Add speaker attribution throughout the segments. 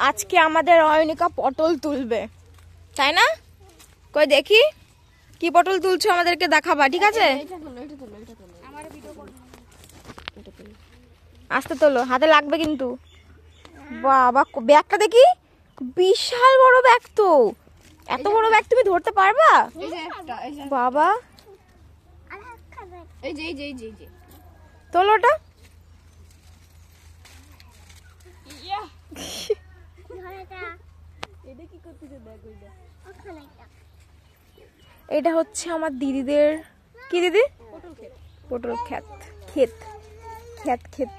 Speaker 1: আজকে আমাদের অয়নিকা পটল তুলবে, তাই না? কই দেখি কি পটল তুলছো, আমাদেরকে দেখাবা, ঠিক আছে? আস্তে তোলো, হাতে লাগবে কিন্তু। বাবা ব্যাগটা দেখি, বিশাল বড় ব্যাগ তো। এত বড় ব্যাগ তুমি ধরতে পারবা? বাবা তোলো ওটা। এটা হচ্ছে আমার দিদিদের, কি দিদি? পটল ক্ষেত ক্ষেত ক্ষেত ক্ষেত।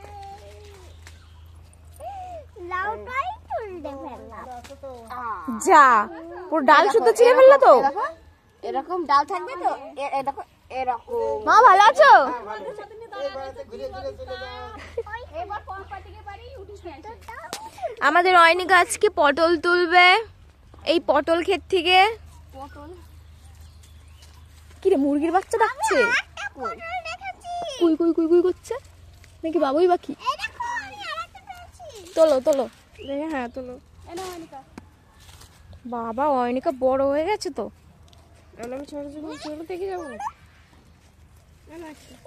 Speaker 1: যা পুরো ডাল শুদ্ধ ছিঁড়ে ফেললো তো।
Speaker 2: এরকম ডাল থাকবে তো, এরকম এরকম।
Speaker 1: মা ভালো আছো? আমাদের অয়নিকা আজকে পটল তুলবে এই পটল ক্ষেত থেকে। কি রে, মুরগির বাচ্চা ডাকছে? কুই কুই কুই কুই করছে নাকি বাবুই বাকি? তোলো তোলো, হ্যাঁ তোলো। বাবা অয়নিকা বড় হয়ে গেছে তো।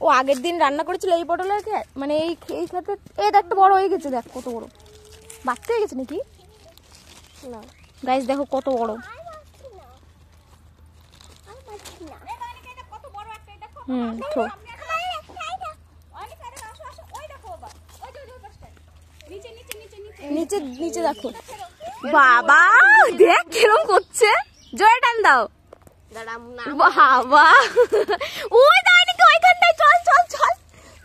Speaker 1: ও আগের দিন রান্না করেছিল এই পটলের ক্ষেত, মানে এই ক্ষেতে। এই দেখতে বড় হয়ে গেছে, দেখ কত বড় বাচ্চা হয়ে গেছে নাকি। গাইস দেখো কত বড়। নিচে নিচে দেখো। বাবা দেখ কিরম করছে, জোরে টান দাও। বাবা ওই দাঁড়িয়ে ওইখানটায়, চল চল চল।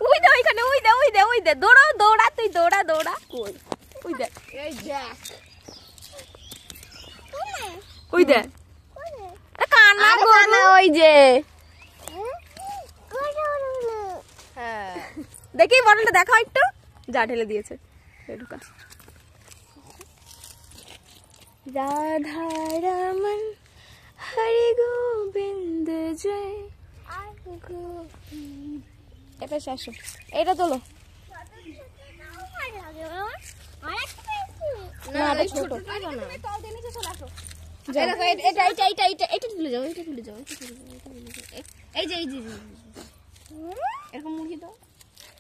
Speaker 1: ওই দে ওইখানে, ওই দে ওই দে ওই দে, দৌড়া দৌড়া, তুই দৌড়া দৌড়া। কই ওই দেখ, ওই দে কান্না করো। ওই যে দেখি বটলটা দেখাও একটু। যা ঢেলে দিয়েছে ঢুকা। রাধা রমন হরি গোবিন্দ জয়। এটা শেষ, এটা তোলো।
Speaker 2: এরকম মুড়ি দাও।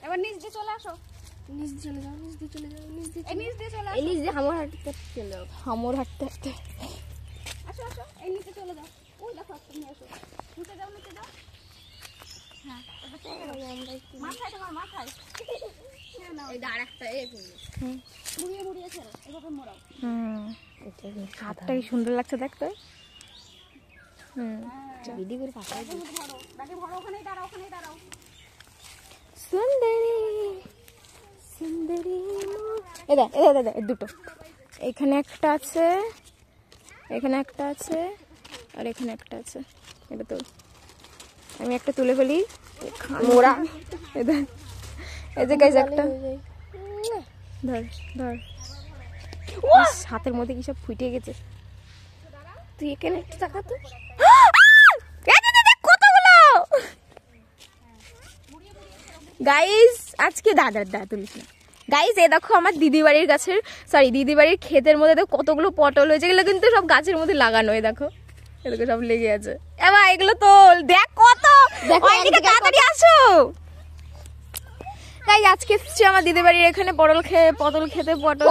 Speaker 2: এবার নিচ দিয়ে চলে আসো, নিচ দিয়ে চলে যাও, নিচ দিয়ে চলে যাও, নিচ দিয়ে চলে আসো, নিচ দিয়ে হামর হাঁটতে চলে যাও,
Speaker 1: হামর হাঁটতে হাঁটতে।
Speaker 2: আসো আসো, এই নিচে চলে যাও। ওই দেখো তুমি আসো, নিচে যাও, নিচে যাও। হ্যাঁ মাথায় তোমার মাথায় এই দাঁড় একটা মুড়িয়ে মুড়িয়ে ছেড়ো, এভাবে মোড়াও।
Speaker 1: হাতটা কি সুন্দর লাগছে দেখতে।
Speaker 2: বিডি করে পাঠাই দাও, ধরো ব্যাগে ভরো, ওখানেই দাঁড়াও, ওখানেই দাঁড়াও।
Speaker 1: সুন্দরী সুন্দরী, এটা এটা এটা দুটো, এখানে একটা আছে, এখানে একটা আছে, আর এখানে একটা আছে। এটা তো আমি একটা তুলে ফেলি, মোড়া। এই যে গাইস একটা ধর ধর। হাতের মধ্যে কি সব ফুটে গেছে। তুই এখানে একটু টাকা তো। কতগুলো গাইস আজকে দাদা তুলিস না। গাইস এই দেখো আমার দিদি বাড়ির গাছের, সরি দিদি বাড়ির ক্ষেতের মধ্যে দেখো কতগুলো পটল হয়েছে। এগুলো কিন্তু সব গাছের মধ্যে লাগানো, এই দেখো এদিকে সব লেগে আছে। এবার এগুলো তোল, দেখ কত। তাড়াতাড়ি আসো গাইস, আজকে এসেছি আমার দিদি বাড়ির এখানে পটল খেতে। পটল